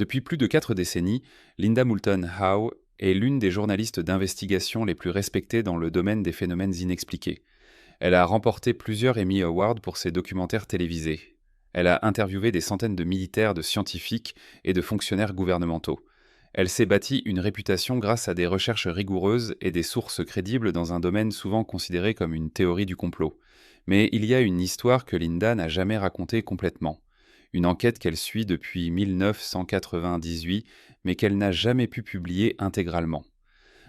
Depuis plus de 4 décennies, Linda Moulton Howe est l'une des journalistes d'investigation les plus respectées dans le domaine des phénomènes inexpliqués. Elle a remporté plusieurs Emmy Awards pour ses documentaires télévisés. Elle a interviewé des centaines de militaires, de scientifiques et de fonctionnaires gouvernementaux. Elle s'est bâtie une réputation grâce à des recherches rigoureuses et des sources crédibles dans un domaine souvent considéré comme une théorie du complot. Mais il y a une histoire que Linda n'a jamais racontée complètement. Une enquête qu'elle suit depuis 1998, mais qu'elle n'a jamais pu publier intégralement.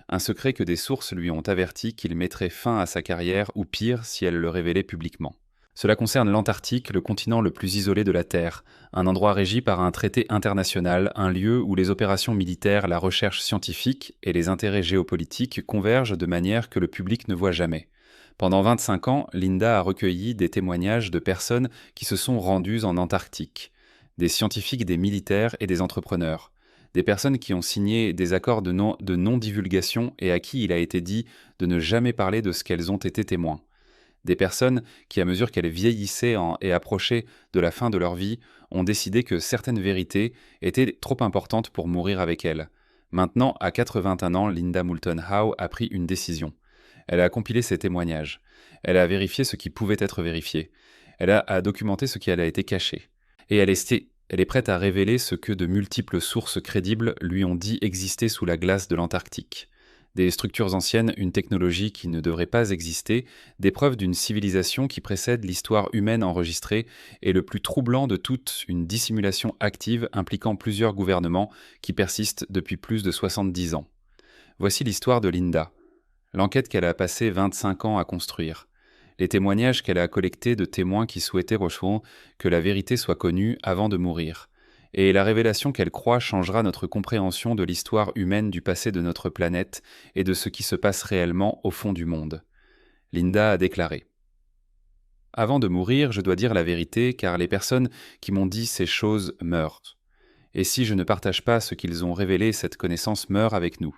Un secret que des sources lui ont averti qu'il mettrait fin à sa carrière, ou pire, si elle le révélait publiquement. Cela concerne l'Antarctique, le continent le plus isolé de la Terre, un endroit régi par un traité international, un lieu où les opérations militaires, la recherche scientifique et les intérêts géopolitiques convergent de manière que le public ne voit jamais. Pendant 25 ans, Linda a recueilli des témoignages de personnes qui se sont rendues en Antarctique, des scientifiques, des militaires et des entrepreneurs. Des personnes qui ont signé des accords de non-divulgation et à qui il a été dit de ne jamais parler de ce qu'elles ont été témoins. Des personnes qui, à mesure qu'elles vieillissaient et approchaient de la fin de leur vie, ont décidé que certaines vérités étaient trop importantes pour mourir avec elles. Maintenant, à 81 ans, Linda Moulton Howe a pris une décision. Elle a compilé ses témoignages. Elle a vérifié ce qui pouvait être vérifié. Elle a documenté ce qui a été caché. Et elle est prête à révéler ce que de multiples sources crédibles lui ont dit exister sous la glace de l'Antarctique. Des structures anciennes, une technologie qui ne devrait pas exister, des preuves d'une civilisation qui précède l'histoire humaine enregistrée, et le plus troublant de toutes, une dissimulation active impliquant plusieurs gouvernements qui persistent depuis plus de 70 ans. Voici l'histoire de Linda. L'enquête qu'elle a passé 25 ans à construire. Les témoignages qu'elle a collectés de témoins qui souhaitaient que la vérité soit connue avant de mourir. Et la révélation qu'elle croit changera notre compréhension de l'histoire humaine du passé de notre planète et de ce qui se passe réellement au fond du monde. Linda a déclaré : « Avant de mourir, je dois dire la vérité, car les personnes qui m'ont dit ces choses meurent. Et si je ne partage pas ce qu'ils ont révélé, cette connaissance meurt avec nous. »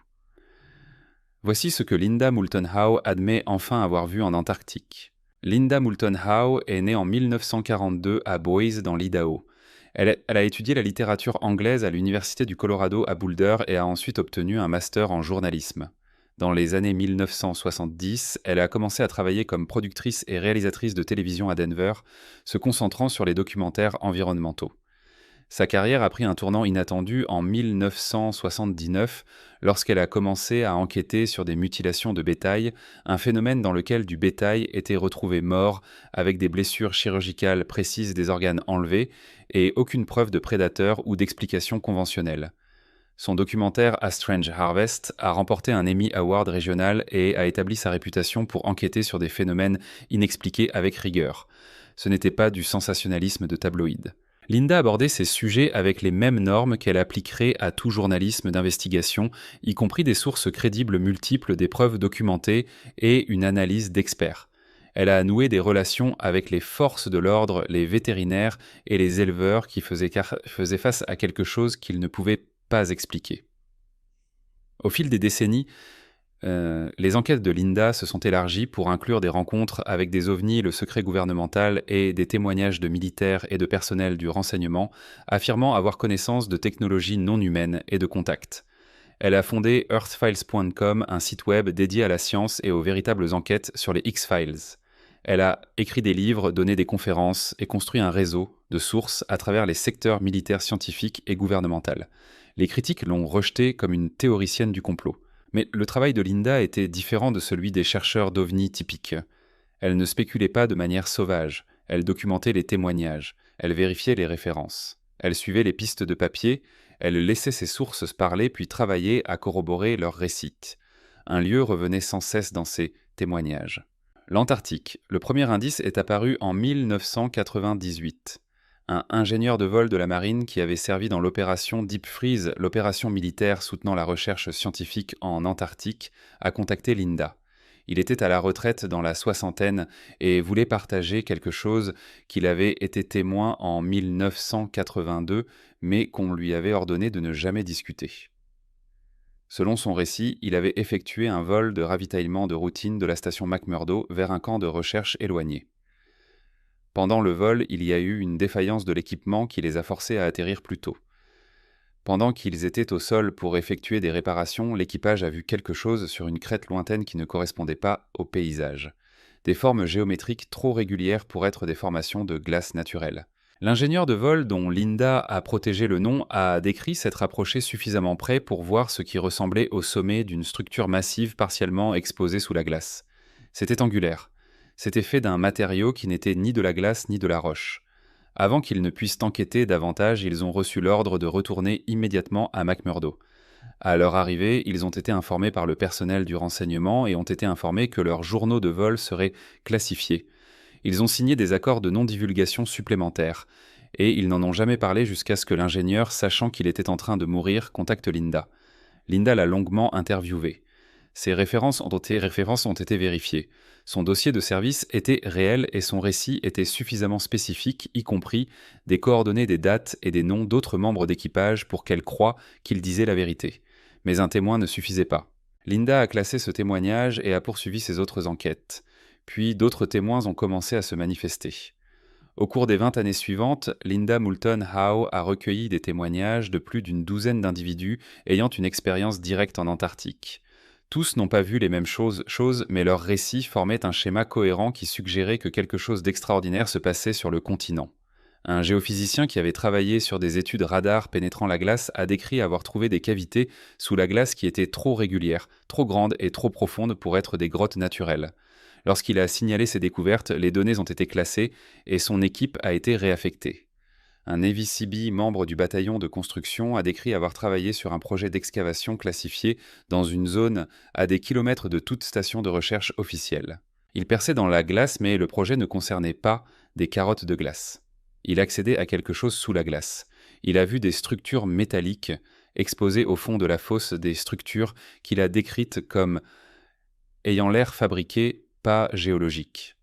Voici ce que Linda Moulton Howe admet enfin avoir vu en Antarctique. Linda Moulton Howe est née en 1942 à Boise, dans l'Idaho. Elle a étudié la littérature anglaise à l'Université du Colorado à Boulder et a ensuite obtenu un master en journalisme. Dans les années 1970, elle a commencé à travailler comme productrice et réalisatrice de télévision à Denver, se concentrant sur les documentaires environnementaux. Sa carrière a pris un tournant inattendu en 1979 lorsqu'elle a commencé à enquêter sur des mutilations de bétail, un phénomène dans lequel du bétail était retrouvé mort avec des blessures chirurgicales précises des organes enlevés et aucune preuve de prédateur ou d'explication conventionnelle. Son documentaire A Strange Harvest a remporté un Emmy Award régional et a établi sa réputation pour enquêter sur des phénomènes inexpliqués avec rigueur. Ce n'était pas du sensationnalisme de tabloïd. Linda abordait ces sujets avec les mêmes normes qu'elle appliquerait à tout journalisme d'investigation, y compris des sources crédibles multiples, des preuves documentées et une analyse d'experts. Elle a noué des relations avec les forces de l'ordre, les vétérinaires et les éleveurs qui faisaient face à quelque chose qu'ils ne pouvaient pas expliquer. Au fil des décennies, les enquêtes de Linda se sont élargies pour inclure des rencontres avec des ovnis, le secret gouvernemental et des témoignages de militaires et de personnel du renseignement, affirmant avoir connaissance de technologies non humaines et de contacts. Elle a fondé earthfiles.com, un site web dédié à la science et aux véritables enquêtes sur les X-Files. Elle a écrit des livres, donné des conférences et construit un réseau de sources à travers les secteurs militaires, scientifiques et gouvernemental. Les critiques l'ont rejetée comme une théoricienne du complot. Mais le travail de Linda était différent de celui des chercheurs d'OVNI typiques. Elle ne spéculait pas de manière sauvage, elle documentait les témoignages, elle vérifiait les références. Elle suivait les pistes de papier, elle laissait ses sources parler puis travaillait à corroborer leurs récits. Un lieu revenait sans cesse dans ses témoignages. L'Antarctique. Le premier indice est apparu en 1998. Un ingénieur de vol de la marine qui avait servi dans l'opération Deep Freeze, l'opération militaire soutenant la recherche scientifique en Antarctique, a contacté Linda. Il était à la retraite dans la soixantaine et voulait partager quelque chose qu'il avait été témoin en 1982, mais qu'on lui avait ordonné de ne jamais discuter. Selon son récit, il avait effectué un vol de ravitaillement de routine de la station McMurdo vers un camp de recherche éloigné. Pendant le vol, il y a eu une défaillance de l'équipement qui les a forcés à atterrir plus tôt. Pendant qu'ils étaient au sol pour effectuer des réparations, l'équipage a vu quelque chose sur une crête lointaine qui ne correspondait pas au paysage. Des formes géométriques trop régulières pour être des formations de glace naturelle. L'ingénieur de vol, dont Linda a protégé le nom, a décrit s'être approché suffisamment près pour voir ce qui ressemblait au sommet d'une structure massive partiellement exposée sous la glace. C'était angulaire. C'était fait d'un matériau qui n'était ni de la glace ni de la roche. Avant qu'ils ne puissent enquêter davantage, ils ont reçu l'ordre de retourner immédiatement à McMurdo. À leur arrivée, ils ont été informés par le personnel du renseignement et ont été informés que leurs journaux de vol seraient classifiés. Ils ont signé des accords de non-divulgation supplémentaires, et ils n'en ont jamais parlé jusqu'à ce que l'ingénieur, sachant qu'il était en train de mourir, contacte Linda. Linda l'a longuement interviewé. Ses références ont été vérifiées. Son dossier de service était réel et son récit était suffisamment spécifique, y compris des coordonnées, des dates et des noms d'autres membres d'équipage pour qu'elle croie qu'il disait la vérité. Mais un témoin ne suffisait pas. Linda a classé ce témoignage et a poursuivi ses autres enquêtes. Puis d'autres témoins ont commencé à se manifester. Au cours des 20 années suivantes, Linda Moulton Howe a recueilli des témoignages de plus d'une douzaine d'individus ayant une expérience directe en Antarctique. Tous n'ont pas vu les mêmes choses, mais leurs récits formaient un schéma cohérent qui suggérait que quelque chose d'extraordinaire se passait sur le continent. Un géophysicien qui avait travaillé sur des études radar pénétrant la glace a décrit avoir trouvé des cavités sous la glace qui étaient trop régulières, trop grandes et trop profondes pour être des grottes naturelles. Lorsqu'il a signalé ces découvertes, les données ont été classées et son équipe a été réaffectée. Un Navy Seabee membre du bataillon de construction a décrit avoir travaillé sur un projet d'excavation classifié dans une zone à des kilomètres de toute station de recherche officielle. Il perçait dans la glace, mais le projet ne concernait pas des carottes de glace. Il accédait à quelque chose sous la glace. Il a vu des structures métalliques exposées au fond de la fosse, des structures qu'il a décrites comme ayant l'air fabriquées, pas géologiques.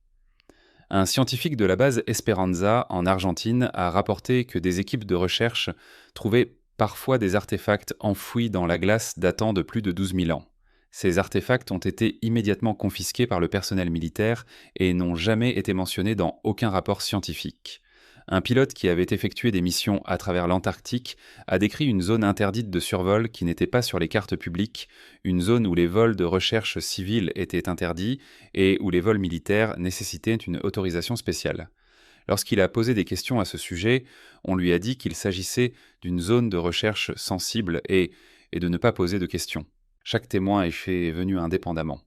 Un scientifique de la base Esperanza, en Argentine, a rapporté que des équipes de recherche trouvaient parfois des artefacts enfouis dans la glace datant de plus de 12 000 ans. Ces artefacts ont été immédiatement confisqués par le personnel militaire et n'ont jamais été mentionnés dans aucun rapport scientifique. Un pilote qui avait effectué des missions à travers l'Antarctique a décrit une zone interdite de survol qui n'était pas sur les cartes publiques, une zone où les vols de recherche civile étaient interdits et où les vols militaires nécessitaient une autorisation spéciale. Lorsqu'il a posé des questions à ce sujet, on lui a dit qu'il s'agissait d'une zone de recherche sensible et de ne pas poser de questions. Chaque témoin est venu indépendamment.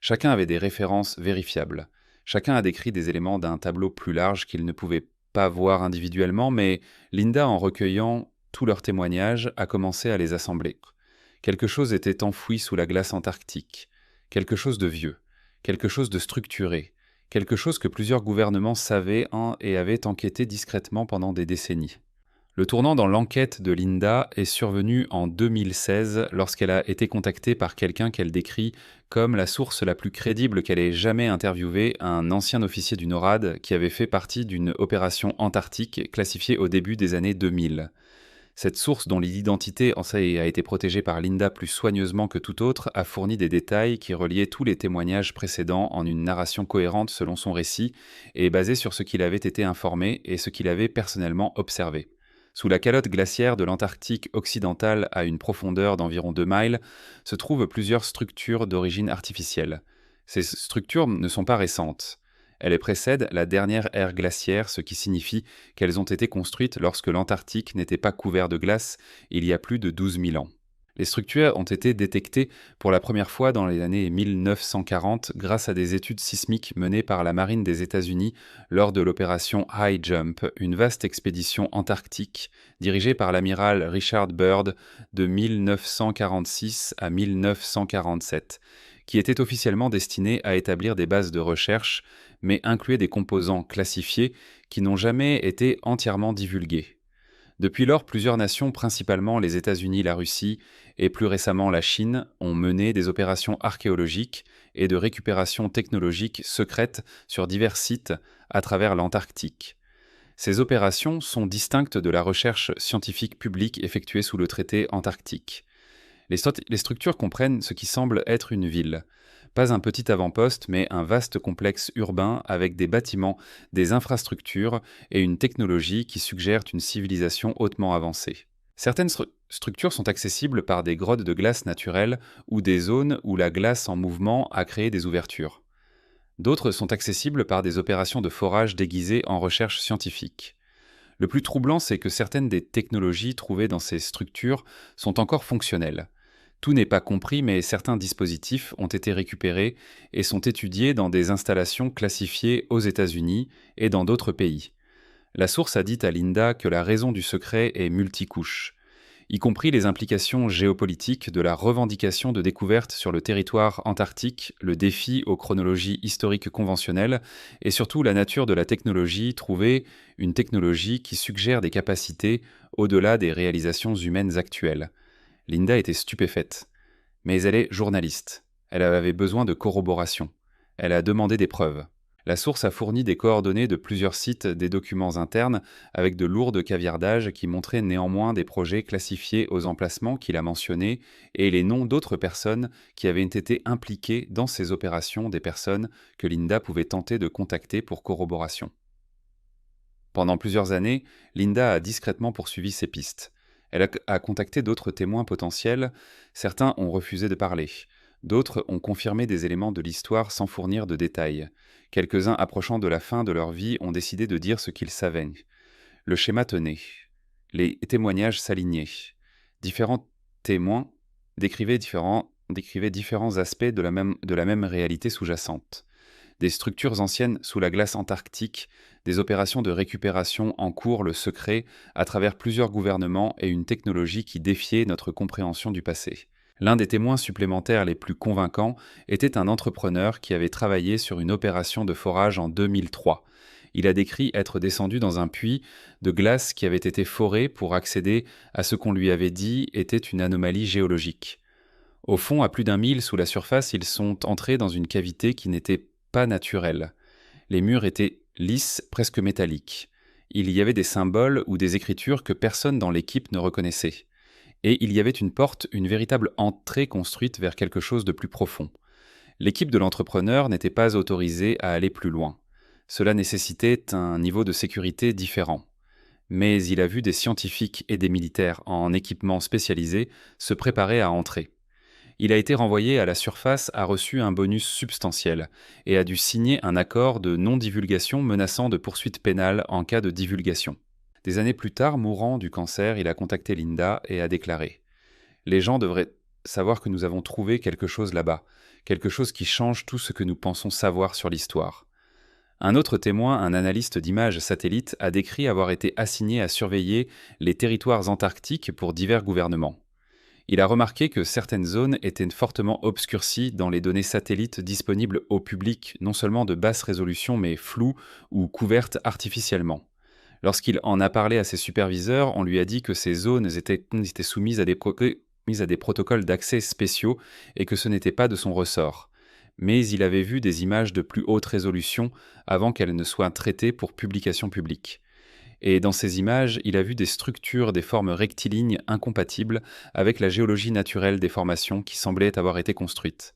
Chacun avait des références vérifiables. Chacun a décrit des éléments d'un tableau plus large qu'il ne pouvait pas voir individuellement, mais Linda, en recueillant tous leurs témoignages, a commencé à les assembler. Quelque chose était enfoui sous la glace antarctique, quelque chose de vieux, quelque chose de structuré, quelque chose que plusieurs gouvernements savaient et avaient enquêté discrètement pendant des décennies. Le tournant dans l'enquête de Linda est survenu en 2016 lorsqu'elle a été contactée par quelqu'un qu'elle décrit comme la source la plus crédible qu'elle ait jamais interviewée, un ancien officier du NORAD qui avait fait partie d'une opération antarctique classifiée au début des années 2000. Cette source, dont l'identité a été protégée par Linda plus soigneusement que tout autre, a fourni des détails qui reliaient tous les témoignages précédents en une narration cohérente selon son récit et basée sur ce qu'il avait été informé et ce qu'il avait personnellement observé. Sous la calotte glaciaire de l'Antarctique occidentale à une profondeur d'environ 2 miles, se trouvent plusieurs structures d'origine artificielle. Ces structures ne sont pas récentes. Elles précèdent la dernière ère glaciaire, ce qui signifie qu'elles ont été construites lorsque l'Antarctique n'était pas couvert de glace il y a plus de 12 000 ans. Les structures ont été détectées pour la première fois dans les années 1940 grâce à des études sismiques menées par la marine des États-Unis lors de l'opération High Jump, une vaste expédition antarctique dirigée par l'amiral Richard Byrd de 1946 à 1947, qui était officiellement destinée à établir des bases de recherche, mais incluait des composants classifiés qui n'ont jamais été entièrement divulgués. Depuis lors, plusieurs nations, principalement les États-Unis, la Russie et plus récemment la Chine, ont mené des opérations archéologiques et de récupération technologique secrètes sur divers sites à travers l'Antarctique. Ces opérations sont distinctes de la recherche scientifique publique effectuée sous le traité antarctique. Les structures comprennent ce qui semble être une ville. Pas un petit avant-poste, mais un vaste complexe urbain avec des bâtiments, des infrastructures et une technologie qui suggèrent une civilisation hautement avancée. Certaines structures sont accessibles par des grottes de glace naturelles ou des zones où la glace en mouvement a créé des ouvertures. D'autres sont accessibles par des opérations de forage déguisées en recherche scientifique. Le plus troublant, c'est que certaines des technologies trouvées dans ces structures sont encore fonctionnelles. Tout n'est pas compris, mais certains dispositifs ont été récupérés et sont étudiés dans des installations classifiées aux États-Unis et dans d'autres pays. La source a dit à Linda que la raison du secret est multicouche, y compris les implications géopolitiques de la revendication de découvertes sur le territoire antarctique, le défi aux chronologies historiques conventionnelles, et surtout la nature de la technologie trouvée, une technologie qui suggère des capacités au-delà des réalisations humaines actuelles. Linda était stupéfaite. Mais elle est journaliste. Elle avait besoin de corroboration. Elle a demandé des preuves. La source a fourni des coordonnées de plusieurs sites des documents internes avec de lourdes caviardages qui montraient néanmoins des projets classifiés aux emplacements qu'il a mentionnés et les noms d'autres personnes qui avaient été impliquées dans ces opérations, des personnes que Linda pouvait tenter de contacter pour corroboration. Pendant plusieurs années, Linda a discrètement poursuivi ses pistes. Elle a contacté d'autres témoins potentiels, certains ont refusé de parler, d'autres ont confirmé des éléments de l'histoire sans fournir de détails. Quelques-uns approchant de la fin de leur vie ont décidé de dire ce qu'ils savaient. Le schéma tenait. Les témoignages s'alignaient. Différents témoins décrivaient différents aspects de la même réalité sous-jacente. Des structures anciennes sous la glace antarctique, des opérations de récupération en cours, le secret, à travers plusieurs gouvernements et une technologie qui défiait notre compréhension du passé. L'un des témoins supplémentaires les plus convaincants était un entrepreneur qui avait travaillé sur une opération de forage en 2003. Il a décrit être descendu dans un puits de glace qui avait été foré pour accéder à ce qu'on lui avait dit était une anomalie géologique. Au fond, à plus d'1 mille sous la surface, ils sont entrés dans une cavité qui n'était pas naturelle. Les murs étaient lisses, presque métalliques. Il y avait des symboles ou des écritures que personne dans l'équipe ne reconnaissait. Et il y avait une porte, une véritable entrée construite vers quelque chose de plus profond. L'équipe de l'entrepreneur n'était pas autorisée à aller plus loin. Cela nécessitait un niveau de sécurité différent. Mais il a vu des scientifiques et des militaires en équipement spécialisé se préparer à entrer. Il a été renvoyé à la surface, a reçu un bonus substantiel et a dû signer un accord de non-divulgation menaçant de poursuites pénales en cas de divulgation. Des années plus tard, mourant du cancer, il a contacté Linda et a déclaré « Les gens devraient savoir que nous avons trouvé quelque chose là-bas, quelque chose qui change tout ce que nous pensons savoir sur l'histoire. » Un autre témoin, un analyste d'images satellites, a décrit avoir été assigné à surveiller les territoires antarctiques pour divers gouvernements. Il a remarqué que certaines zones étaient fortement obscurcies dans les données satellites disponibles au public, non seulement de basse résolution mais floues ou couvertes artificiellement. Lorsqu'il en a parlé à ses superviseurs, on lui a dit que ces zones étaient soumises à des protocoles d'accès spéciaux et que ce n'était pas de son ressort. Mais il avait vu des images de plus haute résolution avant qu'elles ne soient traitées pour publication publique. Et dans ces images, il a vu des structures, des formes rectilignes incompatibles avec la géologie naturelle des formations qui semblaient avoir été construites.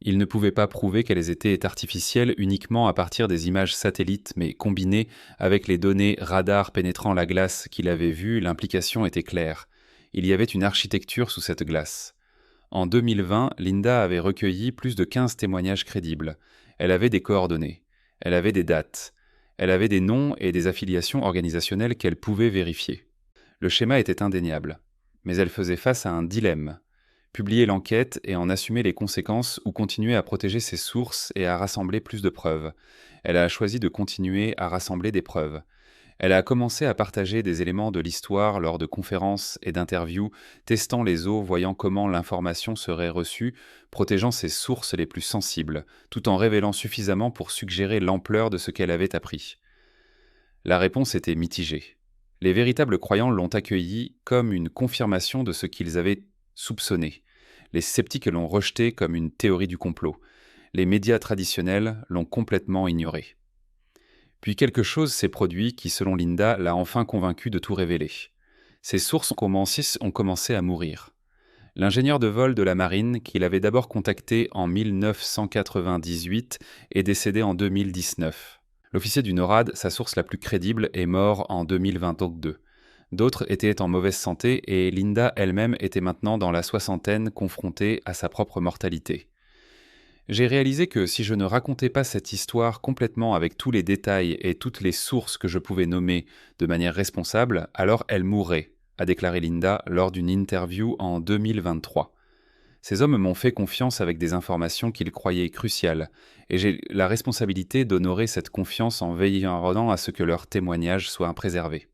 Il ne pouvait pas prouver qu'elles étaient artificielles uniquement à partir des images satellites, mais combinées avec les données radar pénétrant la glace qu'il avait vues, l'implication était claire. Il y avait une architecture sous cette glace. En 2020, Linda avait recueilli plus de 15 témoignages crédibles. Elle avait des coordonnées. Elle avait des dates. Elle avait des noms et des affiliations organisationnelles qu'elle pouvait vérifier. Le schéma était indéniable. Mais elle faisait face à un dilemme. Publier l'enquête et en assumer les conséquences ou continuer à protéger ses sources et à rassembler plus de preuves. Elle a choisi de continuer à rassembler des preuves. Elle a commencé à partager des éléments de l'histoire lors de conférences et d'interviews, testant les eaux, voyant comment l'information serait reçue, protégeant ses sources les plus sensibles, tout en révélant suffisamment pour suggérer l'ampleur de ce qu'elle avait appris. La réponse était mitigée. Les véritables croyants l'ont accueilli comme une confirmation de ce qu'ils avaient soupçonné. Les sceptiques l'ont rejeté comme une théorie du complot. Les médias traditionnels l'ont complètement ignoré. Puis quelque chose s'est produit qui, selon Linda, l'a enfin convaincu de tout révéler. Ses sources ont commencé à mourir. L'ingénieur de vol de la marine, qu'il avait d'abord contacté en 1998, est décédé en 2019. L'officier du NORAD, sa source la plus crédible, est mort en 2022. D'autres étaient en mauvaise santé et Linda elle-même était maintenant dans la soixantaine, confrontée à sa propre mortalité. J'ai réalisé que si je ne racontais pas cette histoire complètement avec tous les détails et toutes les sources que je pouvais nommer de manière responsable, alors elle mourrait, a déclaré Linda lors d'une interview en 2023. Ces hommes m'ont fait confiance avec des informations qu'ils croyaient cruciales, et j'ai la responsabilité d'honorer cette confiance en veillant à ce que leurs témoignages soient préservés.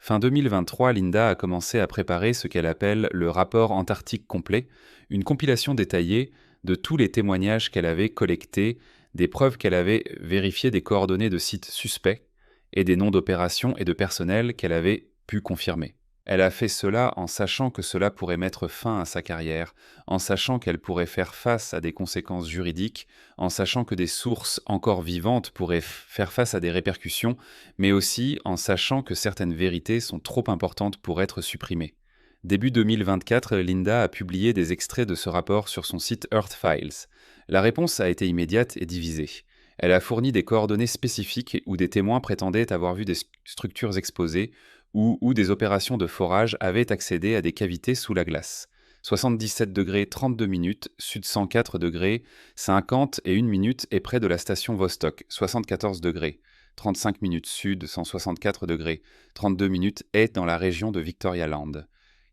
Fin 2023, Linda a commencé à préparer ce qu'elle appelle le rapport antarctique complet, une compilation détaillée de tous les témoignages qu'elle avait collectés, des preuves qu'elle avait vérifiées, des coordonnées de sites suspects et des noms d'opérations et de personnel qu'elle avait pu confirmer. Elle a fait cela en sachant que cela pourrait mettre fin à sa carrière, en sachant qu'elle pourrait faire face à des conséquences juridiques, en sachant que des sources encore vivantes pourraient faire face à des répercussions, mais aussi en sachant que certaines vérités sont trop importantes pour être supprimées. Début 2024, Linda a publié des extraits de ce rapport sur son site Earth Files. La réponse a été immédiate et divisée. Elle a fourni des coordonnées spécifiques où des témoins prétendaient avoir vu des structures exposées ou où des opérations de forage avaient accédé à des cavités sous la glace. 77 degrés 32 minutes, sud 104 degrés 50 et 1 minute et près de la station Vostok, 74 degrés. 35 minutes sud, 164 degrés, 32 minutes est dans la région de Victoria Land.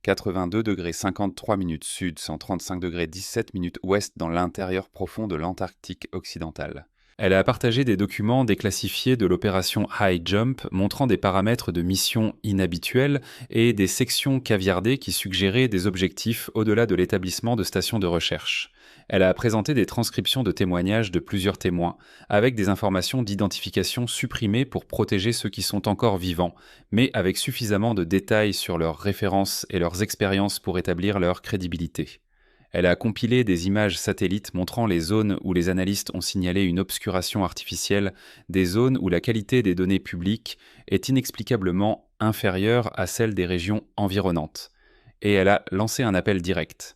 82 degrés 53 minutes sud, 135 degrés 17 minutes ouest dans l'intérieur profond de l'Antarctique occidental. Elle a partagé des documents déclassifiés de l'opération High Jump montrant des paramètres de mission inhabituels et des sections caviardées qui suggéraient des objectifs au-delà de l'établissement de stations de recherche. Elle a présenté des transcriptions de témoignages de plusieurs témoins, avec des informations d'identification supprimées pour protéger ceux qui sont encore vivants, mais avec suffisamment de détails sur leurs références et leurs expériences pour établir leur crédibilité. Elle a compilé des images satellites montrant les zones où les analystes ont signalé une obscuration artificielle, des zones où la qualité des données publiques est inexplicablement inférieure à celle des régions environnantes. Et elle a lancé un appel direct.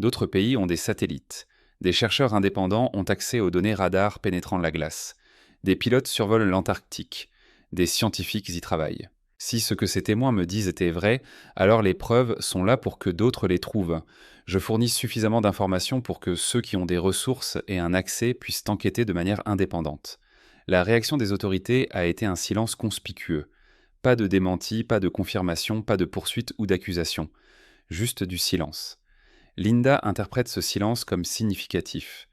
D'autres pays ont des satellites. Des chercheurs indépendants ont accès aux données radars pénétrant la glace. Des pilotes survolent l'Antarctique. Des scientifiques y travaillent. Si ce que ces témoins me disent était vrai, alors les preuves sont là pour que d'autres les trouvent. Je fournis suffisamment d'informations pour que ceux qui ont des ressources et un accès puissent enquêter de manière indépendante. La réaction des autorités a été un silence conspicueux. Pas de démenti, pas de confirmation, pas de poursuite ou d'accusation. Juste du silence. Linda interprète ce silence comme significatif.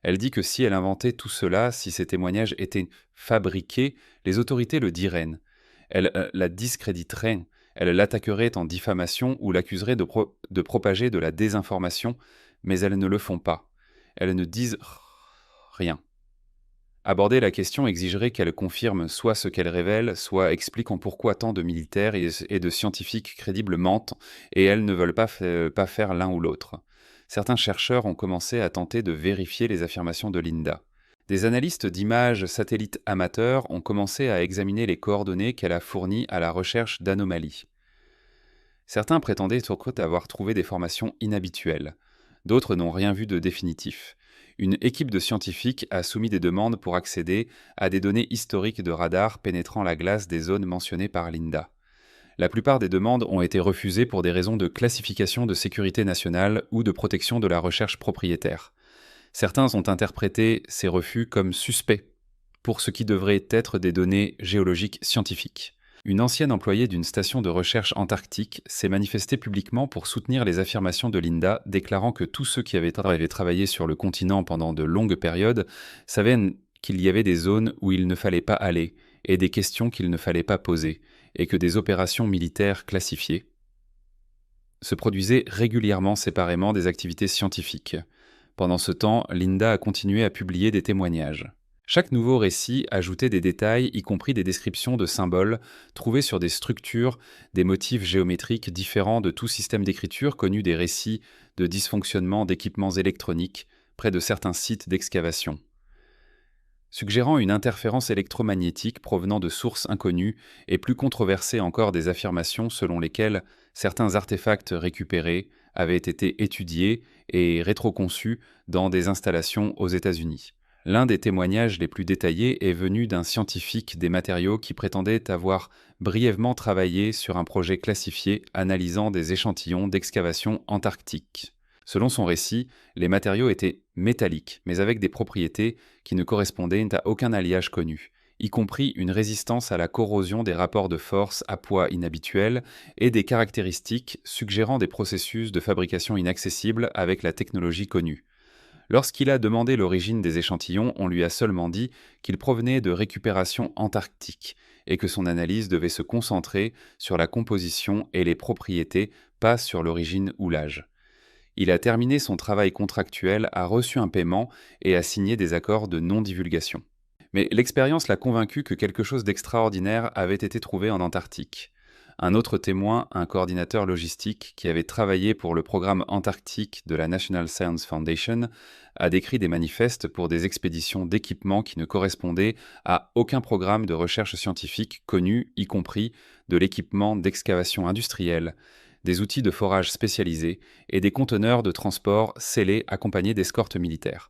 Elle dit que si elle inventait tout cela, si ces témoignages étaient fabriqués, les autorités le diraient. Elle la discréditerait, elle l'attaquerait en diffamation ou l'accuserait de propager de la désinformation, mais elles ne le font pas. Elles ne disent rien. Aborder la question exigerait qu'elle confirme soit ce qu'elle révèle, soit explique en pourquoi tant de militaires et de scientifiques crédibles mentent, et elles ne veulent pas faire l'un ou l'autre. Certains chercheurs ont commencé à tenter de vérifier les affirmations de Linda. Des analystes d'images satellites amateurs ont commencé à examiner les coordonnées qu'elle a fournies à la recherche d'anomalies. Certains prétendaient avoir trouvé des formations inhabituelles. D'autres n'ont rien vu de définitif. Une équipe de scientifiques a soumis des demandes pour accéder à des données historiques de radars pénétrant la glace des zones mentionnées par Linda. La plupart des demandes ont été refusées pour des raisons de classification de sécurité nationale ou de protection de la recherche propriétaire. Certains ont interprété ces refus comme suspects, pour ce qui devrait être des données géologiques scientifiques. Une ancienne employée d'une station de recherche antarctique s'est manifestée publiquement pour soutenir les affirmations de Linda, déclarant que tous ceux qui avaient travaillé sur le continent pendant de longues périodes savaient qu'il y avait des zones où il ne fallait pas aller et des questions qu'il ne fallait pas poser, et que des opérations militaires classifiées se produisaient régulièrement séparément des activités scientifiques. Pendant ce temps, Linda a continué à publier des témoignages. Chaque nouveau récit ajoutait des détails, y compris des descriptions de symboles, trouvés sur des structures, des motifs géométriques différents de tout système d'écriture connu des récits de dysfonctionnement d'équipements électroniques près de certains sites d'excavation. Suggérant une interférence électromagnétique provenant de sources inconnues et plus controversées encore des affirmations selon lesquelles certains artefacts récupérés avaient été étudiés et rétroconçus dans des installations aux États-Unis. L'un des témoignages les plus détaillés est venu d'un scientifique des matériaux qui prétendait avoir brièvement travaillé sur un projet classifié analysant des échantillons d'excavation antarctique. Selon son récit, les matériaux étaient métalliques, mais avec des propriétés qui ne correspondaient à aucun alliage connu, y compris une résistance à la corrosion des rapports de force à poids inhabituels et des caractéristiques suggérant des processus de fabrication inaccessibles avec la technologie connue. Lorsqu'il a demandé l'origine des échantillons, on lui a seulement dit qu'ils provenaient de récupération antarctique et que son analyse devait se concentrer sur la composition et les propriétés, pas sur l'origine ou l'âge. Il a terminé son travail contractuel, a reçu un paiement et a signé des accords de non-divulgation. Mais l'expérience l'a convaincu que quelque chose d'extraordinaire avait été trouvé en Antarctique. Un autre témoin, un coordinateur logistique qui avait travaillé pour le programme antarctique de la National Science Foundation, a décrit des manifestes pour des expéditions d'équipements qui ne correspondaient à aucun programme de recherche scientifique connu, y compris de l'équipement d'excavation industrielle, des outils de forage spécialisés et des conteneurs de transport scellés accompagnés d'escortes militaires.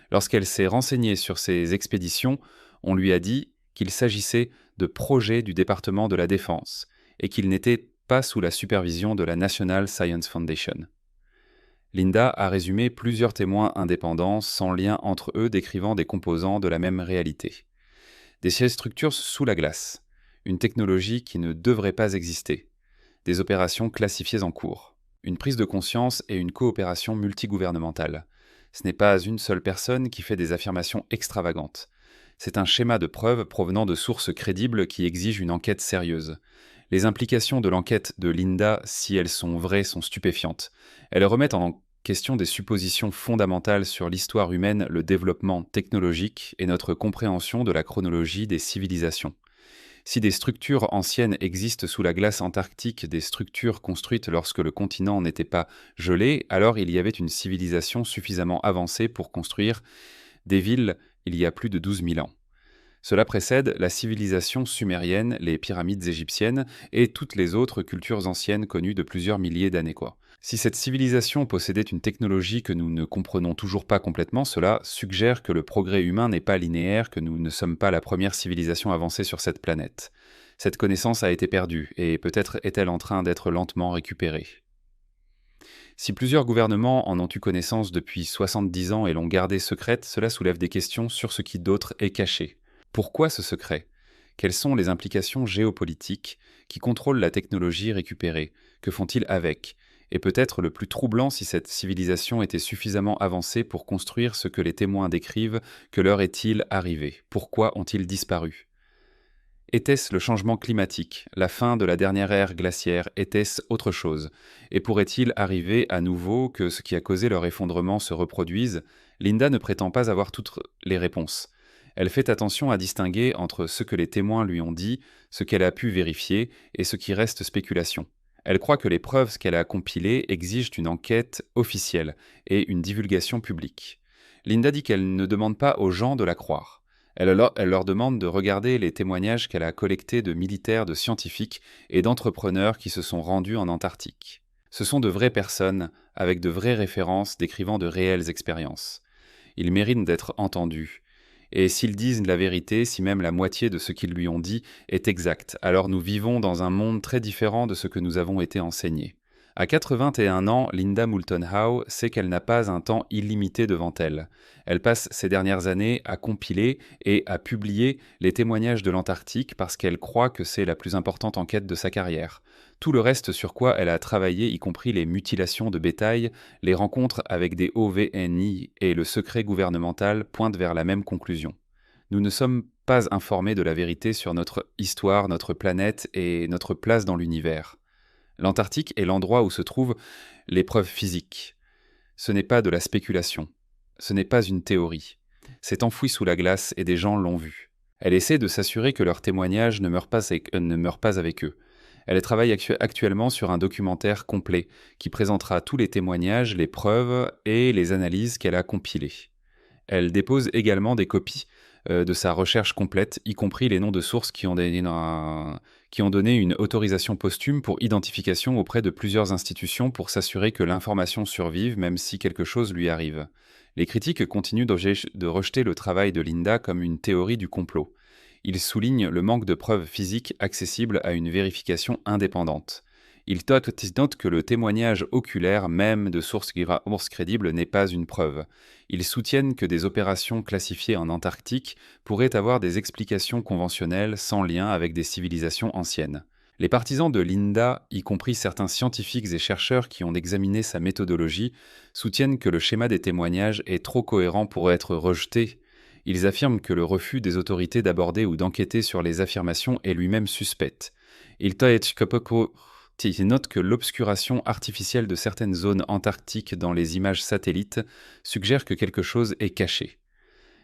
Lorsqu'elle s'est renseignée sur ces expéditions, on lui a dit qu'il s'agissait de projets du département de la Défense et qu'ils n'étaient pas sous la supervision de la National Science Foundation. Linda a résumé plusieurs témoins indépendants sans lien entre eux décrivant des composants de la même réalité. Des structures sous la glace, une technologie qui ne devrait pas exister, des opérations classifiées en cours, une prise de conscience et une coopération multigouvernementale. Ce n'est pas une seule personne qui fait des affirmations extravagantes. C'est un schéma de preuves provenant de sources crédibles qui exige une enquête sérieuse. Les implications de l'enquête de Linda, si elles sont vraies, sont stupéfiantes. Elles remettent en question des suppositions fondamentales sur l'histoire humaine, le développement technologique et notre compréhension de la chronologie des civilisations. Si des structures anciennes existent sous la glace antarctique, des structures construites lorsque le continent n'était pas gelé, alors il y avait une civilisation suffisamment avancée pour construire des villes il y a plus de 12 000 ans. Cela précède la civilisation sumérienne, les pyramides égyptiennes et toutes les autres cultures anciennes connues de plusieurs milliers d'années. Si cette civilisation possédait une technologie que nous ne comprenons toujours pas complètement, cela suggère que le progrès humain n'est pas linéaire, que nous ne sommes pas la première civilisation avancée sur cette planète. Cette connaissance a été perdue, et peut-être est-elle en train d'être lentement récupérée. Si plusieurs gouvernements en ont eu connaissance depuis 70 ans et l'ont gardée secrète, cela soulève des questions sur ce qui d'autre est caché. Pourquoi ce secret ? Quelles sont les implications géopolitiques qui contrôlent la technologie récupérée ? Que font-ils avec ? Et peut-être le plus troublant si cette civilisation était suffisamment avancée pour construire ce que les témoins décrivent, que leur est-il arrivé ? Pourquoi ont-ils disparu ? Était-ce le changement climatique, la fin de la dernière ère glaciaire ? Était-ce autre chose ? Et pourrait-il arriver à nouveau que ce qui a causé leur effondrement se reproduise ? Linda ne prétend pas avoir toutes les réponses. Elle fait attention à distinguer entre ce que les témoins lui ont dit, ce qu'elle a pu vérifier, et ce qui reste spéculation. Elle croit que les preuves qu'elle a compilées exigent une enquête officielle et une divulgation publique. Linda dit qu'elle ne demande pas aux gens de la croire. Elle leur demande de regarder les témoignages qu'elle a collectés de militaires, de scientifiques et d'entrepreneurs qui se sont rendus en Antarctique. Ce sont de vraies personnes, avec de vraies références décrivant de réelles expériences. Ils méritent d'être entendus. Et s'ils disent la vérité, si même la moitié de ce qu'ils lui ont dit est exact, alors nous vivons dans un monde très différent de ce que nous avons été enseignés. À 81 ans, Linda Moulton Howe sait qu'elle n'a pas un temps illimité devant elle. Elle passe ces dernières années à compiler et à publier les témoignages de l'Antarctique parce qu'elle croit que c'est la plus importante enquête de sa carrière. Tout le reste sur quoi elle a travaillé, y compris les mutilations de bétail, les rencontres avec des OVNI et le secret gouvernemental, pointent vers la même conclusion. Nous ne sommes pas informés de la vérité sur notre histoire, notre planète et notre place dans l'univers. L'Antarctique est l'endroit où se trouvent les preuves physiques. Ce n'est pas de la spéculation. Ce n'est pas une théorie. C'est enfoui sous la glace et des gens l'ont vu. Elle essaie de s'assurer que leurs témoignages ne meurent pas avec eux. Elle travaille actuellement sur un documentaire complet qui présentera tous les témoignages, les preuves et les analyses qu'elle a compilées. Elle dépose également des copies de sa recherche complète, y compris les noms de sources qui ont donné une autorisation posthume pour identification auprès de plusieurs institutions pour s'assurer que l'information survive même si quelque chose lui arrive. Les critiques continuent de rejeter le travail de Linda comme une théorie du complot. Ils soulignent le manque de preuves physiques accessibles à une vérification indépendante. Ils notent que le témoignage oculaire même de sources crédibles n'est pas une preuve. Ils soutiennent que des opérations classifiées en Antarctique pourraient avoir des explications conventionnelles sans lien avec des civilisations anciennes. Les partisans de Linda, y compris certains scientifiques et chercheurs qui ont examiné sa méthodologie, soutiennent que le schéma des témoignages est trop cohérent pour être rejeté. Ils affirment que le refus des autorités d'aborder ou d'enquêter sur les affirmations est lui-même suspect. Ils notent que l'obscuration artificielle de certaines zones antarctiques dans les images satellites suggère que quelque chose est caché.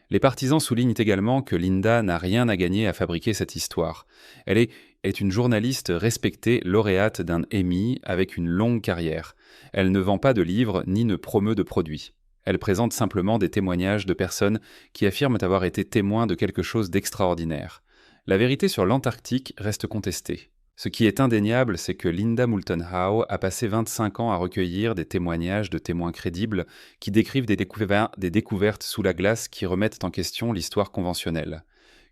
Les partisans soulignent également que Linda n'a rien à gagner à fabriquer cette histoire. Elle est une journaliste respectée, lauréate d'un Emmy avec une longue carrière. Elle ne vend pas de livres ni ne promeut de produits. Elle présente simplement des témoignages de personnes qui affirment avoir été témoins de quelque chose d'extraordinaire. La vérité sur l'Antarctique reste contestée. Ce qui est indéniable, c'est que Linda Moulton Howe a passé 25 ans à recueillir des témoignages de témoins crédibles qui décrivent des découvertes sous la glace qui remettent en question l'histoire conventionnelle.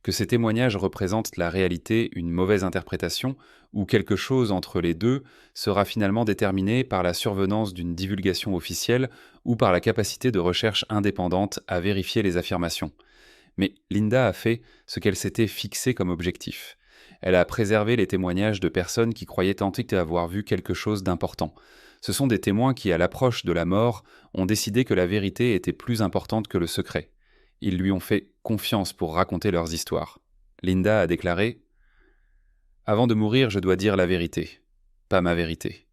Que ces témoignages représentent la réalité, une mauvaise interprétation, ou quelque chose entre les deux, sera finalement déterminé par la survenance d'une divulgation officielle ou par la capacité de recherche indépendante à vérifier les affirmations. Mais Linda a fait ce qu'elle s'était fixé comme objectif. Elle a préservé les témoignages de personnes qui croyaient tenter avoir vu quelque chose d'important. Ce sont des témoins qui, à l'approche de la mort, ont décidé que la vérité était plus importante que le secret. Ils lui ont fait confiance pour raconter leurs histoires. Linda a déclaré « Avant de mourir, je dois dire la vérité. Pas ma vérité.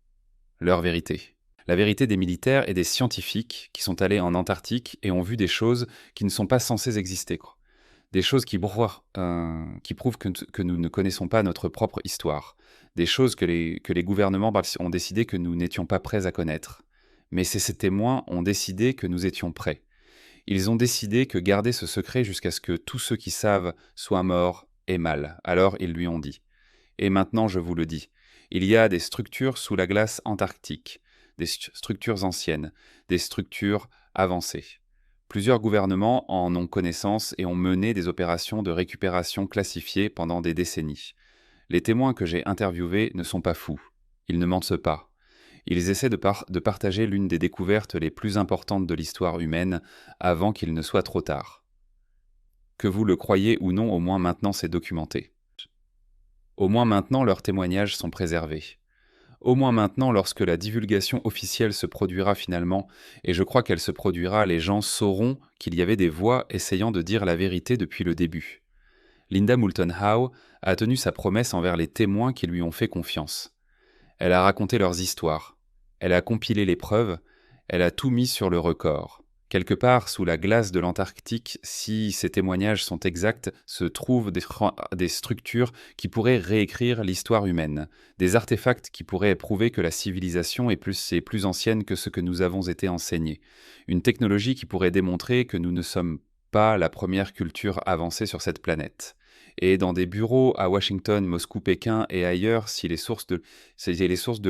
Leur vérité. La vérité des militaires et des scientifiques qui sont allés en Antarctique et ont vu des choses qui ne sont pas censées exister. Des choses qui prouvent que nous ne connaissons pas notre propre histoire. Des choses que les gouvernements ont décidé que nous n'étions pas prêts à connaître. Mais ces témoins ont décidé que nous étions prêts. Ils ont décidé que garder ce secret jusqu'à ce que tous ceux qui savent soient morts est mal. Alors ils lui ont dit. Et maintenant je vous le dis. Il y a des structures sous la glace antarctique, des structures anciennes, des structures avancées. Plusieurs gouvernements en ont connaissance et ont mené des opérations de récupération classifiées pendant des décennies. Les témoins que j'ai interviewés ne sont pas fous. Ils ne mentent pas. Ils essaient de partager l'une des découvertes les plus importantes de l'histoire humaine avant qu'il ne soit trop tard. Que vous le croyez ou non, au moins maintenant c'est documenté. Au moins maintenant leurs témoignages sont préservés. Au moins maintenant, lorsque la divulgation officielle se produira finalement, et je crois qu'elle se produira, les gens sauront qu'il y avait des voix essayant de dire la vérité depuis le début. Linda Moulton Howe a tenu sa promesse envers les témoins qui lui ont fait confiance. Elle a raconté leurs histoires. Elle a compilé les preuves. Elle a tout mis sur le record. Quelque part, sous la glace de l'Antarctique, si ces témoignages sont exacts, se trouvent des structures qui pourraient réécrire l'histoire humaine, des artefacts qui pourraient prouver que la civilisation est plus ancienne que ce que nous avons été enseignés, une technologie qui pourrait démontrer que nous ne sommes pas la première culture avancée sur cette planète. Et dans des bureaux à Washington, Moscou, Pékin et ailleurs, si les sources de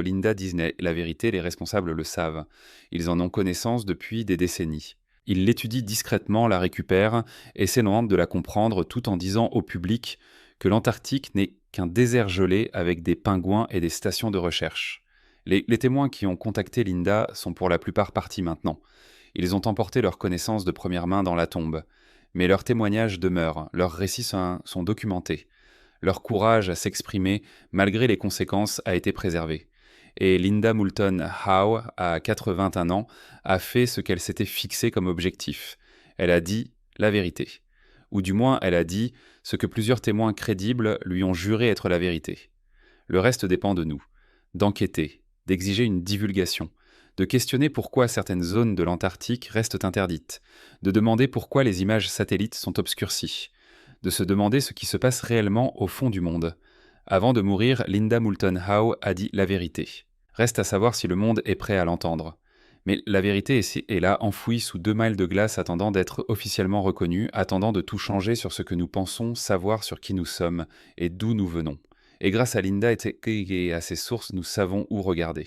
Linda disent la vérité, les responsables le savent. Ils en ont connaissance depuis des décennies. Ils l'étudient discrètement, la récupèrent, essayant de la comprendre tout en disant au public que l'Antarctique n'est qu'un désert gelé avec des pingouins et des stations de recherche. Les témoins qui ont contacté Linda sont pour la plupart partis maintenant. Ils ont emporté leurs connaissances de première main dans la tombe. Mais leurs témoignages demeurent, leurs récits sont documentés. Leur courage à s'exprimer, malgré les conséquences, a été préservé. Et Linda Moulton Howe, à 81 ans, a fait ce qu'elle s'était fixé comme objectif. Elle a dit la vérité. Ou du moins, elle a dit ce que plusieurs témoins crédibles lui ont juré être la vérité. Le reste dépend de nous. D'enquêter, d'exiger une divulgation, de questionner pourquoi certaines zones de l'Antarctique restent interdites, de demander pourquoi les images satellites sont obscurcies, de se demander ce qui se passe réellement au fond du monde. Avant de mourir, Linda Moulton Howe a dit la vérité. Reste à savoir si le monde est prêt à l'entendre. Mais la vérité est là, enfouie sous 2 miles de glace, attendant d'être officiellement reconnue, attendant de tout changer sur ce que nous pensons, savoir sur qui nous sommes et d'où nous venons. Et grâce à Linda et à ses sources, nous savons où regarder.